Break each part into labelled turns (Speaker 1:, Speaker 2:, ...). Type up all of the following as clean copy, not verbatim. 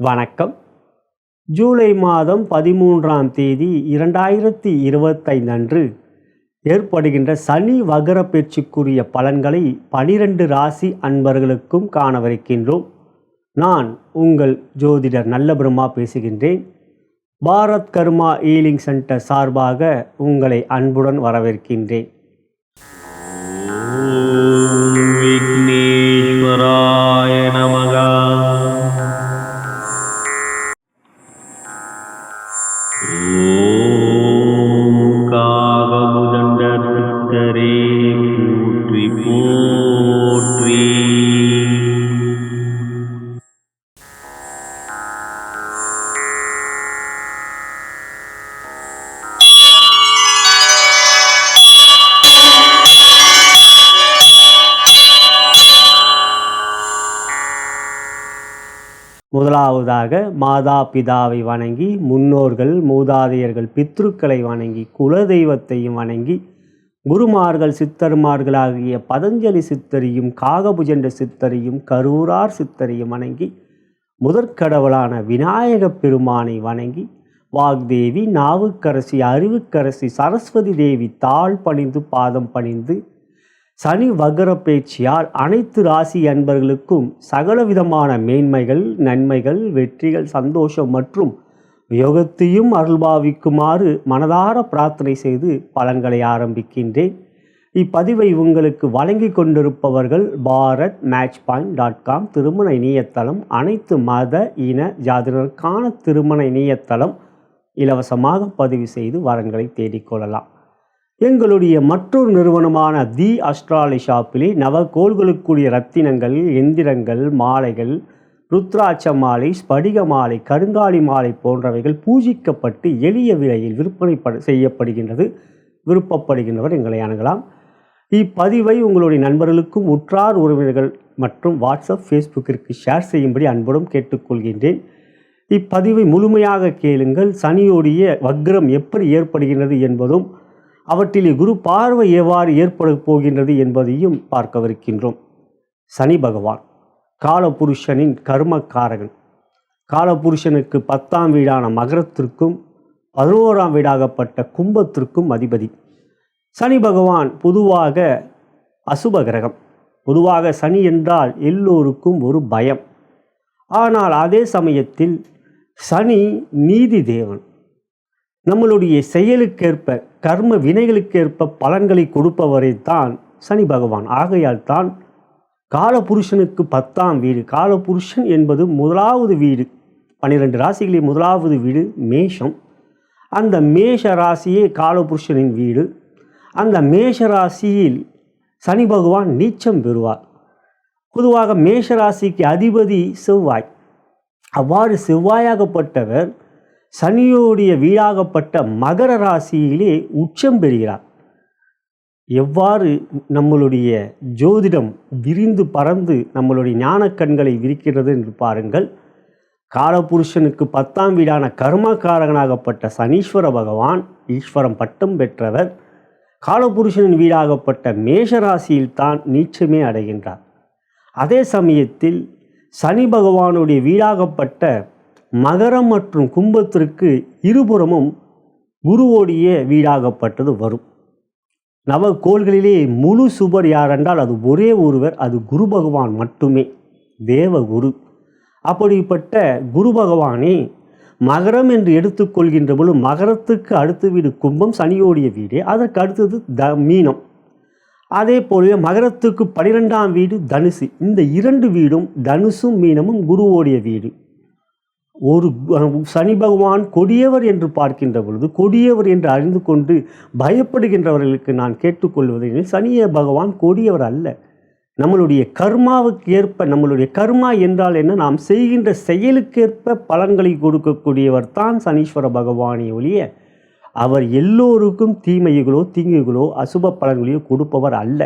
Speaker 1: வணக்கம். ஜூலை மாதம் 13ஆம் தேதி 2025 அன்று ஏற்படுகின்ற சனி வக்ர பெயர்ச்சிக்குரிய பலன்களை 12 ராசி அன்பர்களுக்கும் காணவிருக்கின்றோம். நான் உங்கள் ஜோதிடர் நல்ல பிரம்மா பேசுகின்றேன். பாரத் கர்மா ஹீலிங் சென்டர் சார்பாக உங்களை அன்புடன் வரவேற்கின்றேன்.
Speaker 2: விக்னேஸ்வராய நமக. ஓம் காகமுதண்ட சித்தரே போற்றி போற்றி.
Speaker 1: முதலாவதாக மாதா பிதாவை வணங்கி, முன்னோர்கள் மூதாதையர்கள் பித்ருக்களை வணங்கி, குலதெய்வத்தையும் வணங்கி, குருமார்கள் சித்தர்மார்களாகிய பதஞ்சலி சித்தரையும் காகபுஜண்ட சித்தரையும் கரூரார் சித்தரையும் வணங்கி, முதற்கடவுளான விநாயகப் பெருமானை வணங்கி, வாக்தேவி நாவுக்கரசி அறிவுக்கரசி சரஸ்வதி தேவி தாழ் பணிந்து பாதம் பணிந்து, சனி வக்ர பேச்சியால் அனைத்து ராசி அன்பர்களுக்கும் சகலவிதமான மேன்மைகள், நன்மைகள், வெற்றிகள், சந்தோஷம் மற்றும் யோகத்தையும் அருள்பாவிக்குமாறு மனதார பிரார்த்தனை செய்து பலன்களை ஆரம்பிக்கின்றேன். இப்பதிவை உங்களுக்கு வழங்கி கொண்டிருப்பவர்கள் bharatmatchpoint.com திருமண இணையதளம். அனைத்து மத இன ஜாதியினருக்கான திருமண இணையதளம். இலவசமாக பதிவு செய்து வரன்களை தேடிக்கொள்ளலாம். எங்களுடைய மற்றொரு நிறுவனமான தி அஸ்ட்ராலஜி ஷாப்பிலே நவகோள்களுக்குரிய ரத்தினங்கள், எந்திரங்கள், மாலைகள், ருத்ராட்ச மாலை, ஸ்படிக மாலை, கருங்காலி மாலை போன்றவைகள் பூஜிக்கப்பட்டு எளிய விலையில் விற்பனை செய்யப்படுகின்றது. விருப்பப்படுகின்றவர் எங்களை அணுகலாம். இப்பதிவை உங்களுடைய நண்பர்களுக்கும் உற்றார் உறவினர்கள் மற்றும் வாட்ஸ்அப் ஃபேஸ்புக்கிற்கு ஷேர் செய்யும்படி அன்புடன் கேட்டுக்கொள்கின்றேன். இப்பதிவை முழுமையாக கேளுங்கள். சனியோடைய வக்ரம் எப்படி ஏற்படுகின்றது என்பதும் அவற்றிலே குரு பார்வை எவ்வாறு ஏற்பட போகின்றது என்பதையும் பார்க்கவிருக்கின்றோம். சனி பகவான் காலபுருஷனின் கர்மக்காரகன். காலபுருஷனுக்கு 10ஆம் வீடான மகரத்திற்கும் 11ஆம் வீடாகப்பட்ட கும்பத்திற்கும் அதிபதி. சனி பகவான் பொதுவாக அசுப கிரகம். பொதுவாக சனி என்றால் எல்லோருக்கும் ஒரு பயம். ஆனால் அதே சமயத்தில் சனி நீதி தேவன். நம்மளுடைய செயலுக்கேற்ப கர்ம வினைகளுக்கேற்ப பலன்களை கொடுப்பவரை தான் சனி பகவான். ஆகையால் தான் காலபுருஷனுக்கு 10ஆம் வீடு. காலபுருஷன் என்பது முதலாவது வீடு. 12 ராசிகளில் முதலாவது வீடு மேஷம். அந்த மேஷ ராசியே காலபுருஷனின் வீடு. அந்த மேஷ ராசியில் சனி பகவான் நீச்சம் பெறுவார். பொதுவாக மேஷ ராசிக்கு அதிபதி செவ்வாய். அவ்வாறு செவ்வாயாகப்பட்டவர் சனியோடைய வீடாகப்பட்ட மகர ராசியிலே உச்சம் பெறுகிறார். எவ்வாறு நம்மளுடைய ஜோதிடம் விரிந்து பறந்து நம்மளுடைய ஞான கண்களை விரிக்கிறது என்று பாருங்கள். காலபுருஷனுக்கு 10ஆம் வீடான கர்மக்காரகனாகப்பட்ட சனீஸ்வர பகவான் ஈஸ்வரம் பட்டம் பெற்றவர் காலபுருஷனின் வீடாகப்பட்ட மேஷராசியில் தான் நீச்சமே அடைகின்றார். அதே சமயத்தில் சனி பகவானுடைய வீடாகப்பட்ட மகரம் மற்றும் கும்பத்திற்கு இருபுறமும் குருவோடைய வீடாகப்பட்டது வரும். நவகோள்களிலே முழு சுபர் யாரென்றால் அது ஒரே ஒருவர், அது குரு பகவான் மட்டுமே, தேவகுரு. அப்படிப்பட்ட குரு பகவானே மகரம் என்று எடுத்துக்கொள்கின்ற பொழுது மகரத்துக்கு அடுத்த வீடு கும்பம், சனியோடைய வீடு. அதற்கு அடுத்தது மீனம். அதே போல மகரத்துக்கு 12ஆம் வீடு தனுசு. இந்த 2 வீடும் தனுசும் மீனமும் குருவோடைய வீடு. ஒரு சனி பகவான் கொடியவர் என்று பார்க்கின்ற பொழுது கொடியவர் என்று அறிந்து கொண்டு பயப்படுகின்றவர்களுக்கு நான் கேட்டுக்கொள்வது, சனிய பகவான் கொடியவர் அல்ல. நம்மளுடைய கர்மாவுக்கு ஏற்ப, நம்மளுடைய கர்மா என்றால் என்ன, நாம் செய்கின்ற செயலுக்கேற்ப பலன்களை கொடுக்கக்கூடியவர் தான் சனீஸ்வர பகவானை ஒழிய அவர் எல்லோருக்கும் தீமைகளோ தீங்குகளோ அசுப பலன்களையோ கொடுப்பவர் அல்ல.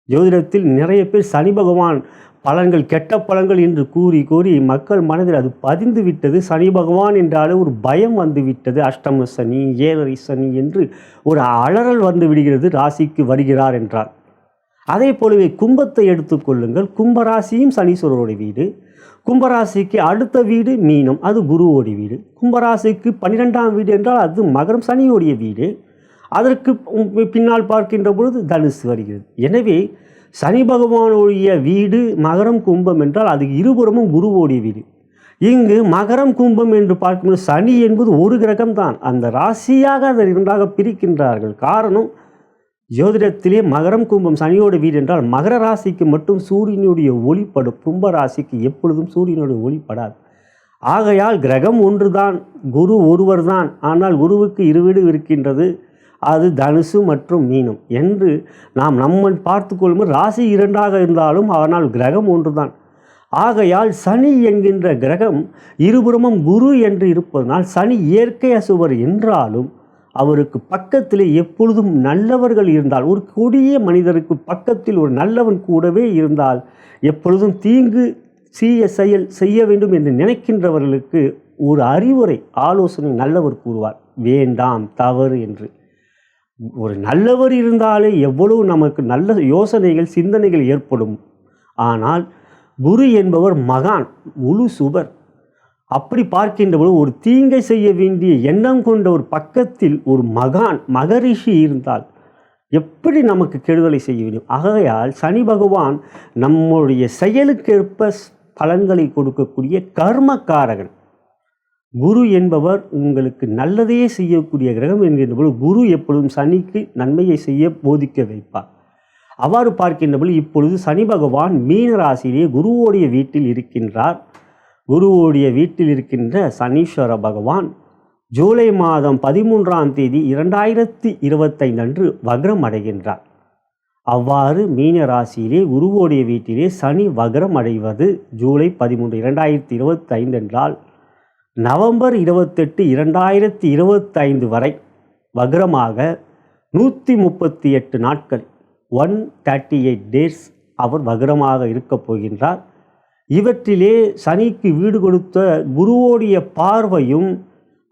Speaker 1: ஜோதிடத்தில் நிறைய பேர் சனி பகவான் பலன்கள் கெட்ட பலன்கள் என்று கூறி கூறி மக்கள் மனதில் அது பதிந்து விட்டது. சனி பகவான் என்றாலே ஒரு பயம் வந்து விட்டது. அஷ்டம சனி, ஏழரை சனி என்று ஒரு அலறல் வந்து விடுகிறது. ராசிக்கு வருகிறார் என்றார். அதே போலவே கும்பத்தை எடுத்துக்கொள்ளுங்கள். கும்பராசியும் சனீஸ்வரருடைய வீடு. கும்பராசிக்கு அடுத்த வீடு மீனம், அது குருவோடைய வீடு. கும்பராசிக்கு 12ஆம் வீடு என்றால் அது மகரம், சனியோடைய வீடு. அதற்கு பின்னால் பார்க்கின்ற பொழுது தனுசு வருகிறது. எனவே சனி பகவானுடைய வீடு மகரம் கும்பம் என்றால் அது இருபுறமும் குருவோடைய வீடு. இங்கு மகரம் கும்பம் என்று பார்க்கும்போது சனி என்பது ஒரு கிரகம்தான். அந்த ராசியாக அதை இரண்டாக பிரிக்கின்றார்கள். காரணம், ஜோதிடத்திலே மகரம் கும்பம் சனியோட வீடு என்றால் மகர ராசிக்கு மட்டும் சூரியனுடைய ஒளிப்படும், கும்ப ராசிக்கு எப்பொழுதும் சூரியனுடைய ஒளிப்படாது. ஆகையால் கிரகம் ஒன்றுதான், குரு ஒருவர் தான். ஆனால் குருவுக்கு இரு வீடு இருக்கின்றது, அது தனுசு மற்றும் மீனம் என்று நாம் நம்ம பார்த்து கொள்ளும்போது ராசி இரண்டாக இருந்தாலும் ஆனால் கிரகம் ஒன்றுதான். ஆகையால் சனி என்கின்ற கிரகம் இருபுறமும் குரு என்று இருப்பதனால் சனி இயற்கை அசுவர் என்றாலும் அவருக்கு பக்கத்தில் எப்பொழுதும் நல்லவர்கள் இருந்தால், ஒரு கொடிய மனிதருக்கு பக்கத்தில் ஒரு நல்லவன் கூடவே இருந்தால் எப்பொழுதும் தீங்கு செயல் செய்ய வேண்டும் என்று நினைக்கின்றவர்களுக்கு ஒரு அறிவுரை ஆலோசனை நல்லவர் கூறுவார், வேண்டாம் தவறு என்று. ஒரு நல்லவர் இருந்தாலே எவ்வளவு நமக்கு நல்ல யோசனைகள் சிந்தனைகள் ஏற்படும். ஆனால் குரு என்பவர் மகான், முழு சுபர். அப்படி பார்க்கின்ற பொழுது ஒரு தீங்கை செய்ய வேண்டிய எண்ணம் கொண்ட ஒரு பக்கத்தில் ஒரு மகான் மகரிஷி இருந்தால் எப்படி நமக்கு கெடுதலை செய்ய வேண்டும்? ஆகையால் சனி பகவான் நம்முடைய செயலுக்கேற்ப பலன்களை கொடுக்கக்கூடிய கர்மக்காரகன். குரு என்பவர் உங்களுக்கு நல்லதையே செய்யக்கூடிய கிரகம் என்கின்ற பொழுது குரு எப்பொழுதும் சனிக்கு நன்மையை செய்ய போதிக்க வைப்பார். அவ்வாறு பார்க்கின்ற பொழுது இப்பொழுது சனி பகவான் மீன ராசியிலே குருவோடைய வீட்டில் இருக்கின்றார். குருவோடைய வீட்டில் இருக்கின்ற சனீஸ்வர பகவான் ஜூலை மாதம் 13ஆம் தேதி 2025 அன்று வக்ரம் அடைகின்றார். அவ்வாறு மீன ராசியிலே குருவோடைய வீட்டிலே சனி வக்ரம் அடைவது ஜூலை 13, 2025 என்றால் நவம்பர் 28, 2025 வரை வக்ரமாக 138 நாட்கள் 138 டேஸ் அவர் வக்ரமாக இருக்கப் போகின்றார். இவற்றிலே சனிக்கு வீடு கொடுத்த குருவோடைய பார்வையும்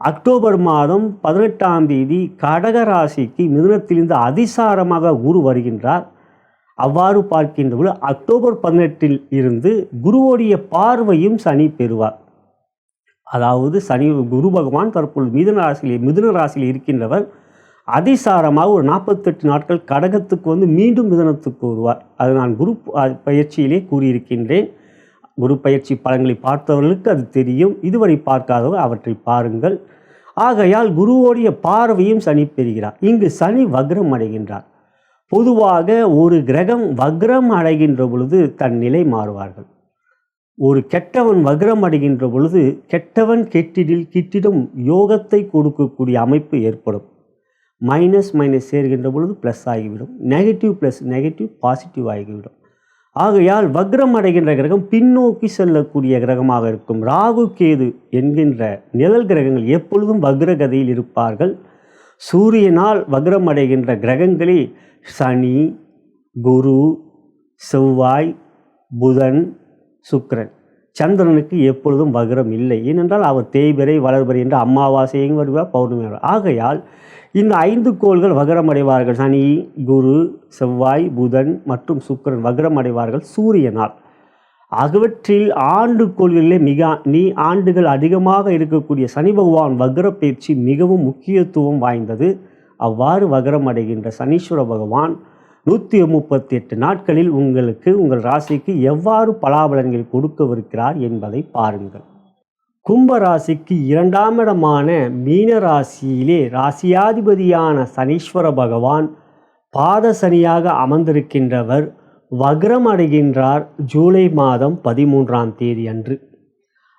Speaker 1: அக்டோபர் மாதம் 18ஆம் தேதி கடக ராசிக்கு மிதுனத்திலிருந்து அதிசாரமாக குரு வருகின்றார். அவ்வாறு பார்க்கின்ற பொழுது அக்டோபர் 18 இருந்து குருவோடைய பார்வையும் சனி பெறுவார். அதாவது சனி குரு பகவான் தற்பொழுது மிதுன ராசியில் இருக்கின்றவர் அதிசாரமாக ஒரு 48 நாட்கள் கடகத்துக்கு வந்து மீண்டும் மிதுனத்துக்கு வருவார். அது நான் குரு பயிற்சியிலே கூறியிருக்கின்றேன். குரு பயிற்சி பலன்களை பார்த்தவர்களுக்கு அது தெரியும், இதுவரை பார்க்காதவர் அவற்றை பாருங்கள். ஆகையால் குருவோடைய பார்வையும் சனி பெறுகிறார். இங்கு சனி வக்ரம் அடைகின்றார். பொதுவாக ஒரு கிரகம் வக்ரம் அடைகின்ற பொழுது தன் நிலை மாறுவார்கள். ஒரு கெட்டவன் வக்ரம் அடைகின்ற பொழுது கெட்டவன் கிட்டிடும் யோகத்தை கொடுக்கக்கூடிய அமைப்பு ஏற்படும். மைனஸ் சேர்கின்ற பொழுது ப்ளஸ் ஆகிவிடும், நெகட்டிவ் ப்ளஸ் நெகட்டிவ் பாசிட்டிவ் ஆகிவிடும். ஆகையால் வக்ரம் அடைகின்ற கிரகம் பின்னோக்கி செல்லக்கூடிய கிரகமாக இருக்கும். ராகு கேது என்கின்ற நிழல் கிரகங்கள் எப்பொழுதும் வக்ரகதியில் இருப்பார்கள். சூரியனால் வக்ரம் அடைகின்ற கிரகங்களே சனி, குரு, செவ்வாய், புதன், சுக்கிரன். சந்திரனுக்கு எப்பொழுதும் வக்ரம் இல்லை. ஏனென்றால் அவர் தேய்பிறை வளர்பிறை என்று அமாவாசையும் வருவார், பௌர்ணமி வருவார். ஆகையால் இந்த 5 கோள்கள் வக்ரம் அடைவார்கள். சனி, குரு, செவ்வாய், புதன் மற்றும் சுக்கிரன் வக்ரம் அடைவார்கள் சூரியனால். அவற்றில் ஆண்டு கோள்களிலே ஆண்டுகள் அதிகமாக இருக்கக்கூடிய சனி பகவான் வக்ர பயிற்சி மிகவும் முக்கியத்துவம் வாய்ந்தது. அவ்வாறு வக்ரம் அடைகின்ற சனீஸ்வர பகவான் 138 நாட்களில் உங்களுக்கு உங்கள் ராசிக்கு எவ்வாறு பலாபலன்கள் கொடுக்கவிருக்கிறார் என்பதை பாருங்கள். கும்ப ராசிக்கு 2ஆம் இடமான மீன ராசியிலே ராசியாதிபதியான சனீஸ்வர பகவான் பாத சனியாக அமர்ந்திருக்கின்றவர் வக்ரம் அடைகின்றார் ஜூலை மாதம் 13ஆம் தேதி அன்று.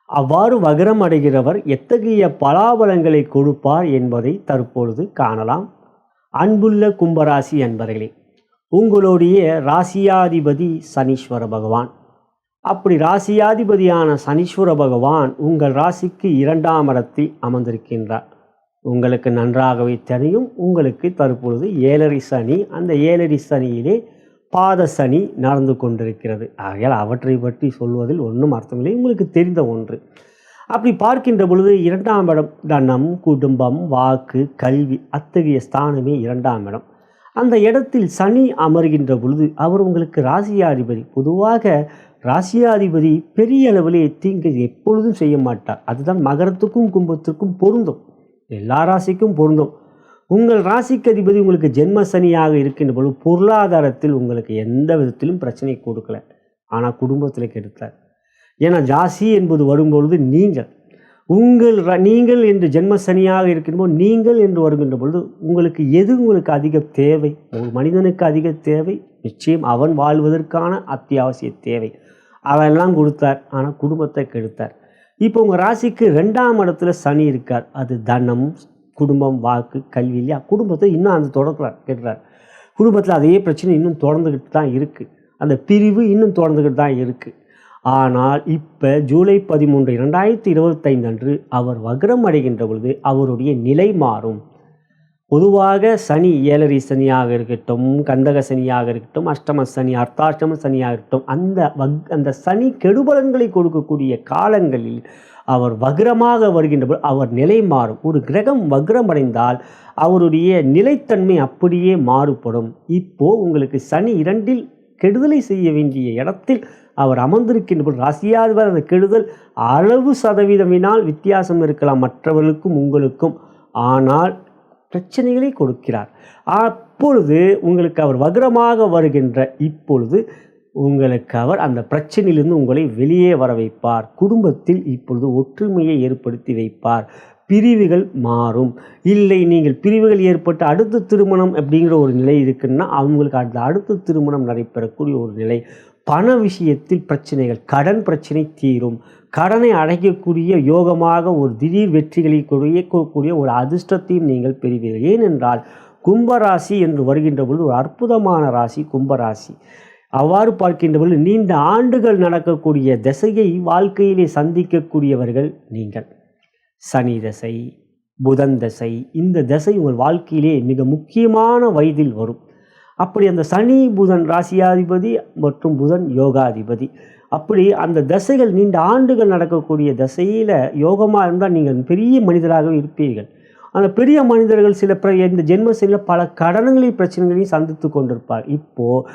Speaker 1: அவ்வாறு வக்ரம் அடைகிறவர் எத்தகைய பலாபலன்களை கொடுப்பார் என்பதை தற்பொழுது காணலாம். அன்புள்ள கும்பராசி அன்பர்களே, உங்களுடைய ராசியாதிபதி சனீஸ்வர பகவான். அப்படி ராசியாதிபதியான சனீஸ்வர பகவான் உங்கள் ராசிக்கு 2ஆம் இடத்தில் அமர்ந்திருக்கின்றார். உங்களுக்கு நன்றாகவே தெரியும், உங்களுக்கு தற்பொழுது 7.5 சனி, அந்த 7.5 சனியிலே பாத சனி நடந்து கொண்டிருக்கிறது. ஆகையால் அவற்றை பற்றி சொல்வதில் ஒன்றும் அர்த்தமில்லை, உங்களுக்கு தெரிந்த ஒன்று. அப்படி பார்க்கின்ற பொழுது 2ஆம் இடம் தனம், குடும்பம், வாக்கு, கல்வி, அத்தகைய ஸ்தானமே 2ஆம் இடம். அந்த இடத்தில் சனி அமர்கின்ற பொழுது அவர் உங்களுக்கு ராசியாதிபதி. பொதுவாக ராசியாதிபதி பெரிய அளவில் தீங்கு எப்பொழுதும் செய்ய மாட்டார். அதுதான் மகரத்துக்கும் கும்பத்திற்கும் பொருந்தும், எல்லா ராசிக்கும் பொருந்தும். உங்கள் ராசிக்கு அதிபதி உங்களுக்கு ஜென்ம சனியாக இருக்கின்ற பொழுது பொருளாதாரத்தில் உங்களுக்கு எந்த விதத்திலும் பிரச்சனை கொடுக்கல, ஆனால் குடும்பத்தில் கெடுத்தார். ஏன்னா ராசி என்பது வரும்பொழுது நீங்கள் என்று ஜென்ம சனியாக இருக்கின்றபோது நீங்கள் என்று வருகின்ற பொழுது உங்களுக்கு எது உங்களுக்கு அதிக தேவை? ஒரு மனிதனுக்கு அதிக தேவை நிச்சயம் அவன் வாழ்வதற்கான அத்தியாவசிய தேவை, அவெல்லாம் கொடுத்தார். ஆனால் குடும்பத்தை கெடுத்தார். இப்போ உங்கள் ராசிக்கு 2ஆம் இடத்துல சனி இருக்கார். அது தனம், குடும்பம், வாக்கு, கல்வி இல்லையா? குடும்பத்தை இன்னும் அந்த கெடுறார். குடும்பத்தில் அதே பிரச்சனை இன்னும் தொடர்ந்துக்கிட்டு தான் இருக்குது, அந்த பிரிவு இன்னும் தொடர்ந்துக்கிட்டு தான் இருக்குது. ஆனால் இப்போ ஜூலை 13, 2025 அன்று அவர் வக்ரம் அடைகின்ற பொழுது அவருடைய நிலை மாறும். பொதுவாக சனி ஏழரை சனியாக இருக்கட்டும், கந்தக சனியாக இருக்கட்டும், அஷ்டம சனி, அர்த்தாஷ்டம சனியாக இருக்கட்டும், அந்த சனி கெடுபலன்களை கொடுக்கக்கூடிய காலங்களில் அவர் வக்ரமாக வருகின்ற போது அவர் நிலை மாறும். ஒரு கிரகம் வக்ரம் அடைந்தால் அவருடைய நிலைத்தன்மை அப்படியே மாறுபடும். இப்போது உங்களுக்கு சனி 2இல் கெடுதலை செய்ய வேண்டிய இடத்தில் அவர் அமர்ந்திருக்கின்ற போது ராசியாதிபதி அந்த கெடுதல் அளவு சதவீதமினால் வித்தியாசம் இருக்கலாம் மற்றவர்களுக்கும் உங்களுக்கும், ஆனால் பிரச்சனைகளை கொடுக்கிறார். அப்பொழுது உங்களுக்கு அவர் வக்ரமாக வருகின்ற இப்பொழுது உங்களுக்கு அவர் அந்த பிரச்சனையிலிருந்து உங்களை வெளியே வர வைப்பார். குடும்பத்தில் இப்பொழுது ஒற்றுமையை ஏற்படுத்தி வைப்பார். பிரிவுகள் மாறும். இல்லை நீங்கள் பிரிவுகள் ஏற்பட்டு அடுத்த திருமணம் அப்படிங்கிற ஒரு நிலை இருக்குன்னா அவங்களுக்கு அடுத்த திருமணம் நடைபெறக்கூடிய ஒரு நிலை. பண விஷயத்தில் பிரச்சனைகள், கடன் பிரச்சனை தீரும். கடனை அடைக்கக்கூடிய யோகமாக ஒரு திடீர் வெற்றிகளை கொடுக்கக்கூடிய ஒரு அதிர்ஷ்டத்தையும் நீங்கள் பெறுவீர்கள். ஏனென்றால் கும்பராசி என்று வருகின்ற பொழுது ஒரு அற்புதமான ராசி கும்பராசி. அவ்வாறு பார்க்கின்ற பொழுது நீண்ட ஆண்டுகள் நடக்கக்கூடிய திசையை வாழ்க்கையிலே சந்திக்கக்கூடியவர்கள் நீங்கள். சனி தசை, புதன் தசை, இந்த தசை உங்கள் வாழ்க்கையிலே மிக முக்கியமான வயதில் வரும். அப்படி அந்த சனி புதன் ராசியாதிபதி மற்றும் புதன் யோகாதிபதி, அப்படி அந்த தசைகள் நீண்ட ஆண்டுகள் நடக்கக்கூடிய தசையில் யோகமாக இருந்தால் நீங்கள் பெரிய மனிதராக இருப்பீர்கள். அந்த பெரிய மனிதர்கள் இந்த ஜென்மசனியில் பல கடன்களையும் பிரச்சனைகளையும் சந்தித்து கொண்டிருப்பார். இப்போது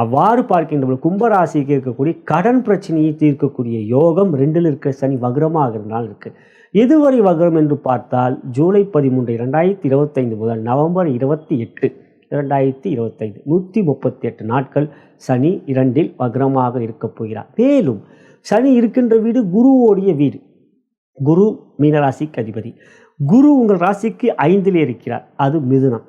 Speaker 1: அவ்வாறு பார்க்கின்ற கும்பராசிக்கு இருக்கக்கூடிய கடன் பிரச்சனையை தீர்க்கக்கூடிய யோகம் 2இல் இருக்கிற சனி வக்ரமாக இருந்தால் இருக்குது. எதுவரை வக்ரம் என்று பார்த்தால் ஜூலை 13, 2025 முதல் நவம்பர் 28, 2025 138 நாட்கள் சனி 2இல் வக்ரமாக இருக்கப் போகிறார். மேலும் சனி இருக்கின்ற வீடு குருவோடைய வீடு. குரு மீனராசிக்கு அதிபதி. குரு உங்கள் ராசிக்கு 5இலே இருக்கிறார், அது மிதுனம்.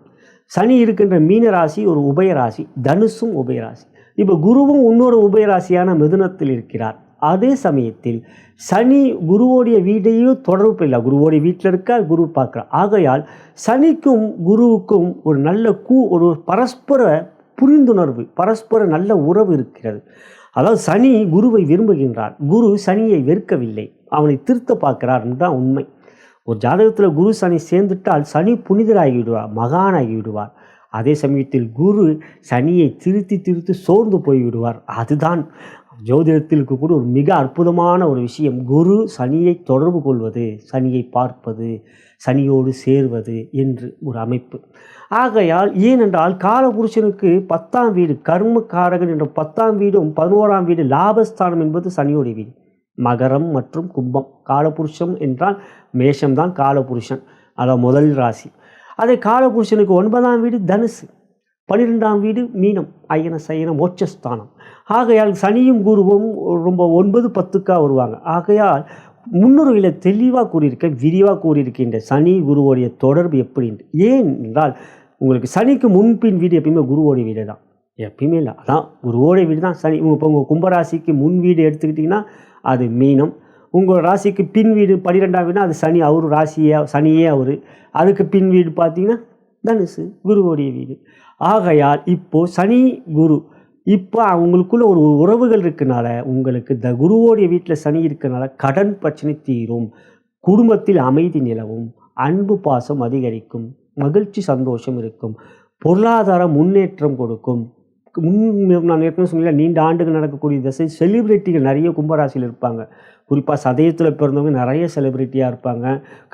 Speaker 1: சனி இருக்கின்ற மீனராசி ஒரு உபயராசி, தனுசும் உபயராசி. இப்போ குருவும் இன்னொரு உபயராசியான மிதுனத்தில் இருக்கிறார். அதே சமயத்தில் சனி குருவோடைய வீட்டையும் தொடர்பு இல்லை, குருவோடைய வீட்டில் இருக்கார், குரு பார்க்குறார். ஆகையால் சனிக்கும் குருவுக்கும் ஒரு நல்ல ஒரு பரஸ்பர புரிந்துணர்வு, பரஸ்பர நல்ல உறவு இருக்கிறது. அதாவது சனி குருவை விரும்புகின்றார், குரு சனியை வெறுக்கவில்லை, அவனை திருத்த பார்க்கிறார் தான் உண்மை. ஒரு ஜாதகத்தில் குரு சனி சேர்ந்துட்டால் சனி புனிதராகி விடுவார், மகானாகி விடுவார். அதே சமயத்தில் குரு சனியை திருத்தி சோர்ந்து போய்விடுவார். அதுதான் ஜோதிடத்தில் இருக்கக்கூடிய ஒரு மிக அற்புதமான ஒரு விஷயம். குரு சனியை தொடர்பு கொள்வது, சனியை பார்ப்பது, சனியோடு சேர்வது என்று ஒரு அமைப்பு. ஆகையால் ஏனென்றால் காலபுருஷனுக்கு 10ஆம் வீடு கர்மக்காரகன் என்ற 10ஆம் வீடும் 11ஆம் வீடு லாபஸ்தானம் என்பது சனியோடைய வீடு. மகரம் மற்றும் கும்பம் காலபுருஷம் என்றால் மேஷம்தான் காலபுருஷன், அதாவது முதல் ராசி. அதே காலபுருஷனுக்கு 9ஆம் வீடு தனுசு, 12ஆம் வீடு மீனம், அயன சயன மோட்சஸ்தானம். ஆகையால் சனியும் குருவும் ரொம்ப 9, 10க்காக வருவாங்க. ஆகையால் முன்னுரையில் தெளிவாக கூறியிருக்கேன், விரிவாக கூறியிருக்கின்ற சனி குருவோடைய தொடர்பு எப்படின்னு. ஏன் என்றால் உங்களுக்கு சனிக்கு முன்பின் வீடு எப்பயுமே குருவோடைய வீடு தான், எப்பயுமே இல்லை, அதான் குருவோடைய வீடு தான் சனி. இப்போ உங்கள் கும்பராசிக்கு முன் வீடு எடுத்துக்கிட்டிங்கன்னா அது மீனம், உங்கள் ராசிக்கு பின் வீடு 12ஆம் வீடுனா அது சனி, அவர் சனியே அவர். அதுக்கு பின் வீடு பார்த்தீங்கன்னா தனுசு, குருவோடைய வீடு. ஆகையால் இப்போது சனி குரு இப்போ அவங்களுக்குள்ள ஒரு உறவுகள் இருக்கனால உங்களுக்கு குருவோடைய வீட்டில் சனி இருக்கனால கடன் பிரச்சனை தீரும், குடும்பத்தில் அமைதி நிலவும், அன்பு பாசம் அதிகரிக்கும், மகிழ்ச்சி சந்தோஷம் இருக்கும், பொருளாதார முன்னேற்றம் கொடுக்கும். நான் ஏற்கனவே சொன்னீங்க நீண்ட ஆண்டுகள் நடக்கக்கூடிய திசை. செலிபிரிட்டிகள் நிறைய கும்பராசியில் இருப்பாங்க, குறிப்பாக சதயத்தில் பிறந்தவங்க நிறைய செலிபிரிட்டியாக இருப்பாங்க.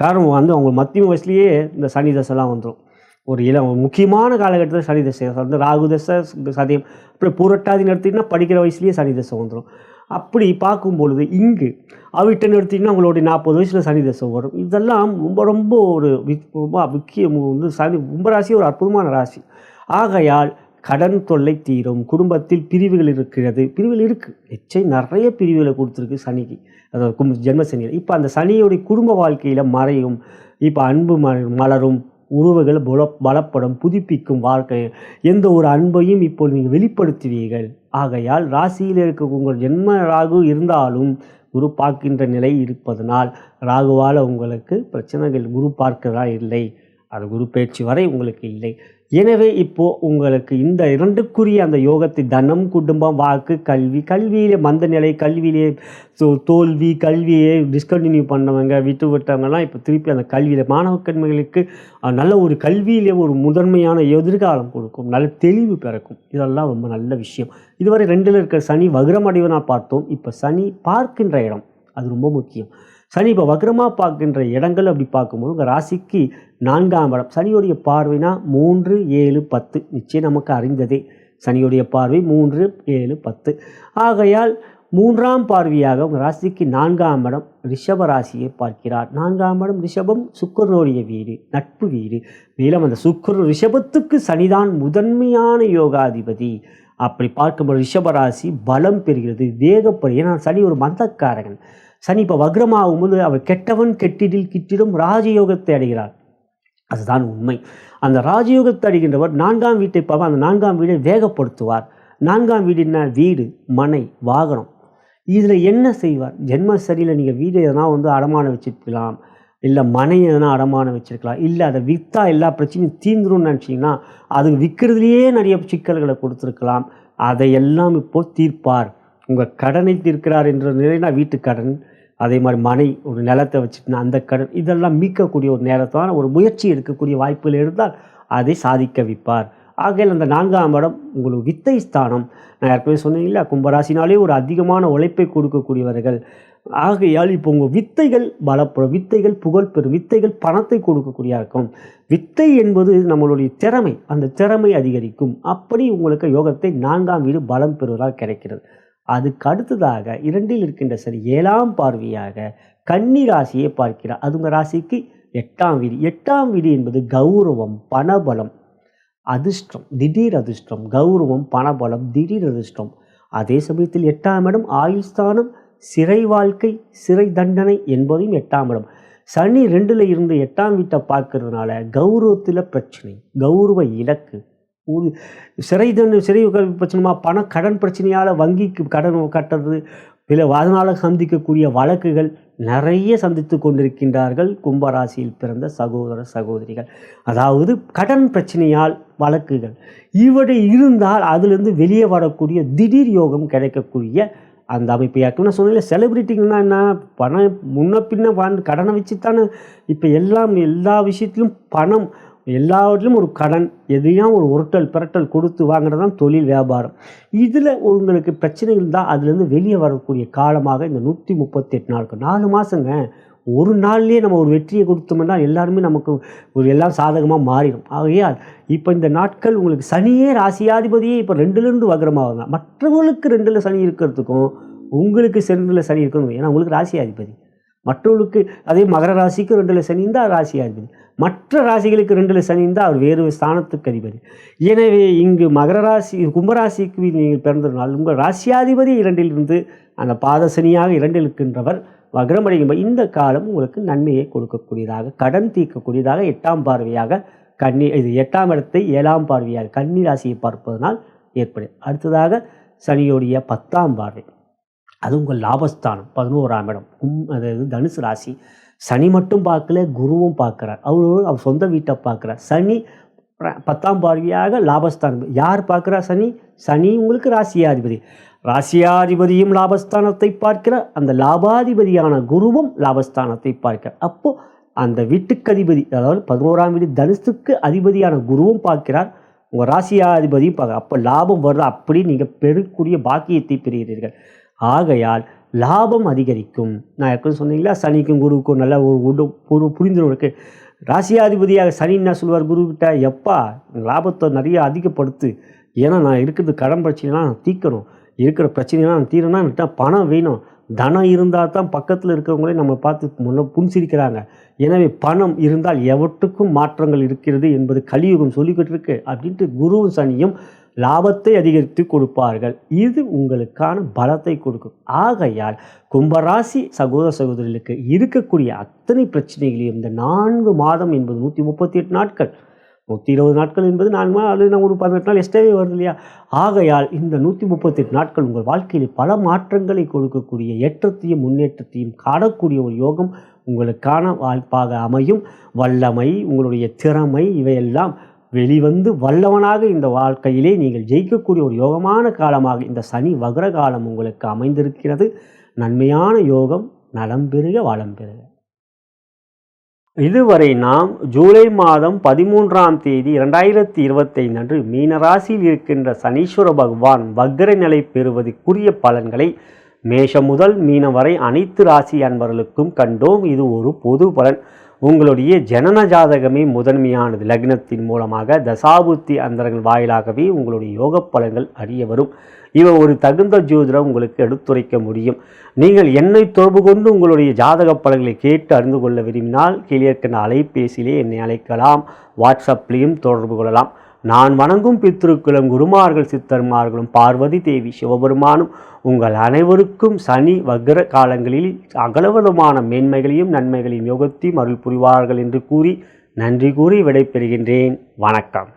Speaker 1: காரணம் அவங்க மத்திய வயசுலேயே இந்த சனி தசைலாம் வந்துடும். ஒரு முக்கியமான காலகட்டத்தில் சனி தசை வந்து ராகு தசை, சதயம், அப்புறம் பூரட்டாதி நடத்தினா படிக்கிற வயசுலேயே சனி தசை வந்துடும். அப்படி பார்க்கும் பொழுது இங்கு அவிட்டன் எடுத்திங்கன்னா உங்களுடைய 40 வயசில் சனி தசை வரும். இதெல்லாம் ரொம்ப ரொம்ப ஒரு ரொம்ப முக்கியம். வந்து சனி கும்பராசி ஒரு அற்புதமான ராசி. ஆகையால் கடன் தொல்லை தீரும். குடும்பத்தில் பிரிவுகள் இருக்கிறது, பிரிவுகள் இருக்குது, நிச்சயம் நிறைய பிரிவுகளை கொடுத்துருக்கு சனிக்கு, அதாவது ஜென்ம சனியில். இப்போ அந்த சனியுடைய குடும்ப வாழ்க்கையில் மறையும். இப்போ அன்பு மலரும், உறவுகள் பலப்படும், புதுப்பிக்கும் வாழ்க்கை. எந்த ஒரு அன்பையும் இப்போ நீங்கள் வெளிப்படுத்துவீர்கள். ஆகையால் ராசியில் இருக்க உங்கள் ஜென்ம ராகு இருந்தாலும் குரு பார்க்கின்ற நிலை இருப்பதனால் ராகுவால் உங்களுக்கு பிரச்சனைகள் குரு பார்க்கிறதா இல்லை, அது குரு பயிற்சி வரை உங்களுக்கு இல்லை. எனவே இப்போது உங்களுக்கு இந்த 2க்குரிய அந்த யோகத்தை தனம், குடும்பம், வாக்கு, கல்வி, கல்வியிலே மந்த நிலை, கல்வியிலே தோல்வி, கல்வியை டிஸ்கண்டினியூ பண்ணவங்க, விட்டவங்கலாம் இப்போ திருப்பி அந்த கல்வியில் மாணவ கண்மைகளுக்கு நல்ல ஒரு கல்வியிலே ஒரு முதன்மையான எதிர்காலம் கொடுக்கும், நல்ல தெளிவு பிறக்கும். இதெல்லாம் ரொம்ப நல்ல விஷயம். இதுவரை 2ல் இருக்கிற சனி வக்ரம் அடைவனா பார்த்தோம். இப்போ சனி பார்க்கின்ற இடம் அது ரொம்ப முக்கியம். சனி இப்போ வக்ரமாக பார்க்கின்ற இடங்கள் அப்படி பார்க்கும்போது உங்கள் ராசிக்கு 4ஆம் இடம். சனியுடைய பார்வைனா 3, 7, 10 நிச்சயம் நமக்கு அறிந்ததே. சனியுடைய பார்வை 3, 7, 10. ஆகையால் 3ஆம் பார்வையாக உங்கள் ராசிக்கு 4ஆம் இடம் ரிஷப ராசியை பார்க்கிறார். 4ஆம் இடம் ரிஷபம் சுக்கிரனுடைய வீடு, நட்பு வீடு. மேலும் அந்த சுக்கிரன் ரிஷபத்துக்கு சனிதான் முதன்மையான யோகாதிபதி. அப்படி பார்க்கும்போது ரிஷபராசி பலம் பெறுகிறது, வேகப்படும். ஏன்னா சனி ஒரு மந்தக்காரகன். சனி இப்போ வக்ரமாகும்போது அவர் கெட்டவன் கெட்டிடில் கிட்டிடும் ராஜயோகத்தை அடைகிறார். அதுதான் உண்மை. அந்த ராஜயோகத்தை அடைகின்றவர் 4ஆம் வீட்டை பார்ப்பார். அந்த 4ஆம் வீடை வேகப்படுத்துவார். 4ஆம் வீடு என்ன? வீடு, மனை, வாகனம். இதில் என்ன செய்வார்? ஜென்ம சரியில் நீங்கள் வீடு எதனா வந்து அடமானம் வச்சுருக்கலாம், இல்லை மனை எதனா அடமானம் வச்சுருக்கலாம், இல்லை அதை விற்றா எல்லா பிரச்சனையும் தீந்துரும்னு நினச்சிங்கன்னா அதுக்கு விற்கிறதுலையே நிறைய சிக்கல்களை கொடுத்துருக்கலாம். அதையெல்லாம் இப்போது தீர்ப்பார். உங்கள் கடனை தீர்க்கிறார் என்ற நிலைனா வீட்டு கடன், அதே மாதிரி மனை, ஒரு நிலத்தை வச்சுட்டுனா அந்த கடன், இதெல்லாம் மீட்கக்கூடிய ஒரு நேரத்தான ஒரு முயற்சி எடுக்கக்கூடிய வாய்ப்புகள் இருந்தால் அதை சாதிக்க வைப்பார். ஆகையால் அந்த 4ஆம் இடம் உங்களுக்கு வித்தை ஸ்தானம். நான் ஏற்கனவே சொன்னேன் இல்லை, கும்பராசினாலே ஒரு அதிகமான உழைப்பை கொடுக்கக்கூடியவர்கள். ஆகையால் இப்போ உங்கள் வித்தைகள் பலப்படும், வித்தைகள் புகழ் பெறும், வித்தைகள் பணத்தை கொடுக்கக்கூடிய இருக்கும். வித்தை என்பது நம்மளுடைய திறமை, அந்த திறமை அதிகரிக்கும். அப்படி உங்களுக்கு யோகத்தை 4ஆம் வீடு பலம் பெறுவதால் கிடைக்கிறது. அதுக்கு அடுத்ததாக 2ல் இருக்கின்ற சரி 7ஆம் பார்வையாக கன்னி ராசியை பார்க்கிறார். அது உங்கள் ராசிக்கு 8ஆம் வீடு. 8ஆம் வீடு என்பது கௌரவம், பணபலம், அதிர்ஷ்டம், திடீர் அதிர்ஷ்டம், கௌரவம், பணபலம், திடீர் அதிர்ஷ்டம். அதே சமயத்தில் 8ஆம் இடம் ஆயுள் ஸ்தானம், சிறை வாழ்க்கை, சிறை தண்டனை என்பதையும் 8ஆம் இடம். சனி 2ல் இருந்து 8ஆம் வீட்டை பார்க்கறதுனால கௌரவத்தில் பிரச்சனை, கௌரவ இலக்கு, ஒரு சிறை பிரச்சனைமா, கடன் பிரச்சனையால் வங்கிக்கு கடன் கட்டுறது, இல்லை அதனால் சந்திக்கக்கூடிய வழக்குகள் நிறைய சந்தித்து கொண்டிருக்கின்றார்கள் கும்பராசியில் பிறந்த சகோதர சகோதரிகள். அதாவது கடன் பிரச்சனையால் வழக்குகள் இவரை இருந்தால் அதிலிருந்து வெளியே வரக்கூடிய திடீர் யோகம் கிடைக்கக்கூடிய அந்த அமைப்பு. ஏற்கனவே சொன்னேன், செலிபிரிட்டிங்கன்னா என்ன, பணம் முன்ன பின்ன கடனை வச்சு தானே இப்போ எல்லா விஷயத்திலும் பணம், எல்லாவற்றிலும் ஒரு கடன், எதையும் ஒரு உருட்டல் பிரட்டல் கொடுத்து வாங்குறது தான் தொழில், வியாபாரம். இதில் உங்களுக்கு பிரச்சனைகள் தான் அதுலேருந்து வெளியே வரக்கூடிய காலமாக இந்த 138 நாட்கள், 4 மாதங்க. ஒரு நாள்லேயே நம்ம ஒரு வெற்றியை கொடுத்தோம்னா எல்லாருமே நமக்கு ஒரு எல்லாம் சாதகமாக மாறிடும். ஆகையால் இப்போ இந்த நாட்கள் உங்களுக்கு சனியே ராசியாதிபதியே இப்போ 2லேருந்து வக்ரமாகுங்க. மற்றவர்களுக்கு 2ல் சனி இருக்கிறதுக்கும் உங்களுக்கு 2ல் சனி இருக்கணும். ஏன்னா உங்களுக்கு ராசியாதிபதி. மற்றவர்களுக்கு அதே மகர ராசிக்கு 2ல் சனி இருந்தால் ராசியாதிபதி, மற்ற ராசிகளுக்கு 2ல் சனி இருந்தால் அவர் வேறு ஸ்தானத்துக்கு அதிபதி. எனவே இங்கு மகர ராசி கும்பராசிக்கு நீங்கள் பிறந்ததுனால் உங்கள் ராசியாதிபதி 2ல் இருந்து அந்த பாத சனியாக 2ல் இருக்கின்றவர் வக்ரமடையும். இந்த காலம் உங்களுக்கு நன்மையை கொடுக்கக்கூடியதாக, கடன் தீர்க்கக்கூடியதாக 8ஆம் பார்வையாக கன்னி, இது 8ஆம் இடத்தை 7ஆம் பார்வையாக கன்னி ராசியை பார்ப்பதனால் ஏற்படும். அடுத்ததாக சனியோடைய 10ஆம் பார்வை, அது உங்கள் லாபஸ்தானம், 11ஆம் இடம், அதாவது தனுசு ராசி. சனி மட்டும் பார்க்கல, குருவும் பார்க்குறார். அவர் சொந்த வீட்டை பார்க்குறார். சனி 10ஆம் பார்வையாக லாபஸ்தானம். யார் பார்க்குறார்? சனி உங்களுக்கு ராசியாதிபதி. ராசியாதிபதியும் லாபஸ்தானத்தை பார்க்கிறார். அந்த லாபாதிபதியான குருவும் லாபஸ்தானத்தை பார்க்கிறார். அப்போது அந்த வீட்டுக்கு அதாவது 11ஆம் வீடு தனுசுக்கு அதிபதியான குருவும் பார்க்கிறார், உங்கள் ராசியாதிபதியும் பார்க்க. அப்போ லாபம் வருது, அப்படி நீங்கள் பெறக்கூடிய பாக்கியத்தை பெறுகிறீர்கள். ஆகையால் லாபம் அதிகரிக்கும். நான் ஏற்கனவே சொன்னீங்களா, சனிக்கும் குருவுக்கும் நல்ல ஒரு புரிந்துணர்வு இருக்குது. ராசியாதிபதியாக சனி என்ன சொல்வார் குருக்கிட்ட, எப்பா லாபத்தை நிறைய அதிகப்படுத்து, ஏன்னா நான் இருக்கிறது கடன் பிரச்சனைலாம் நான் தீர்க்கணும், இருக்கிற பிரச்சனைலாம் தீரணும்னா பணம் வேணும். தனம் இருந்தால் தான் பக்கத்தில் இருக்கிறவங்களே நம்ம பார்த்து புன்சிரிக்கிறாங்க. எனவே பணம் இருந்தால் எவற்றுக்கும் மாற்றங்கள் இருக்கிறது என்பது கலியுகம் சொல்லிக்கிட்டு இருக்கு அப்படின்ட்டு குருவும் சனியும் லாபத்தை அதிகரித்து கொடுப்பார்கள். இது உங்களுக்கான பலத்தை கொடுக்கும். ஆகையால் கும்பராசி சகோதர சகோதரிகளுக்கு இருக்கக்கூடிய அத்தனை பிரச்சனைகளையும் இந்த 4 மாதம் என்பது 138 நாட்கள், 120 நாட்கள் என்பது 4 நாள், அது ஒரு 18 நாள் எக்ஸ்ட்ராவே வருது இல்லையா? ஆகையால் இந்த 138 நாட்கள் உங்கள் வாழ்க்கையில் பல மாற்றங்களை கொடுக்கக்கூடிய ஏற்றத்தையும் முன்னேற்றத்தையும் காணக்கூடிய ஒரு யோகம் உங்களுக்கான வாய்ப்பாக அமையும். வல்லமை, உங்களுடைய திறமை இவையெல்லாம் வெளிவந்து வல்லவனாக இந்த வாழ்க்கையிலே நீங்கள் ஜெயிக்கக்கூடிய ஒரு யோகமான காலமாக இந்த சனி வக்ர காலம் உங்களுக்கு அமைந்திருக்கிறது. நன்மையான யோகம். நலம் பெறுக, வளம் பெறுக. இதுவரை நாம் ஜூலை மாதம் 13ஆம் தேதி 2025 அன்று மீனராசியில் இருக்கின்ற சனீஸ்வர பகவான் வக்ர நிலை பெறுவதற்குரிய பலன்களை மேஷம் முதல் மீனம் வரை அனைத்து ராசி அன்பர்களுக்கும் கண்டோம். இது ஒரு பொது பலன். உங்களுடைய ஜனன ஜாதகமே முதன்மையானது. லக்னத்தின் மூலமாக தசாபுத்தி அந்தரங்கள் வாயிலாகவே உங்களுடைய யோக பலன்கள் அறிய வரும். இவை ஒரு தகுந்த ஜோதிடம் உங்களுக்கு எடுத்துரைக்க முடியும். நீங்கள் என்னை தொடர்பு கொண்டு உங்களுடைய ஜாதக பலன்களை கேட்டு அறிந்து கொள்ள விரும்பினால் கீழே இருக்கின்ற அலைபேசியிலே என்னை அழைக்கலாம். வாட்ஸ்அப்லேயும் தொடர்பு கொள்ளலாம். நான் வணங்கும் பித்ருக்களும் குருமார்கள் சித்தர்மார்களும் பார்வதி தேவி சிவபெருமானும் உங்கள் அனைவருக்கும் சனி வக்ர காலங்களில் அகலவலமான மேன்மைகளையும் நன்மைகளையும் யோகத்தையும் அருள் புரிவார்கள் என்று கூறி நன்றி கூறி விடைபெறுகின்றேன். வணக்கம்.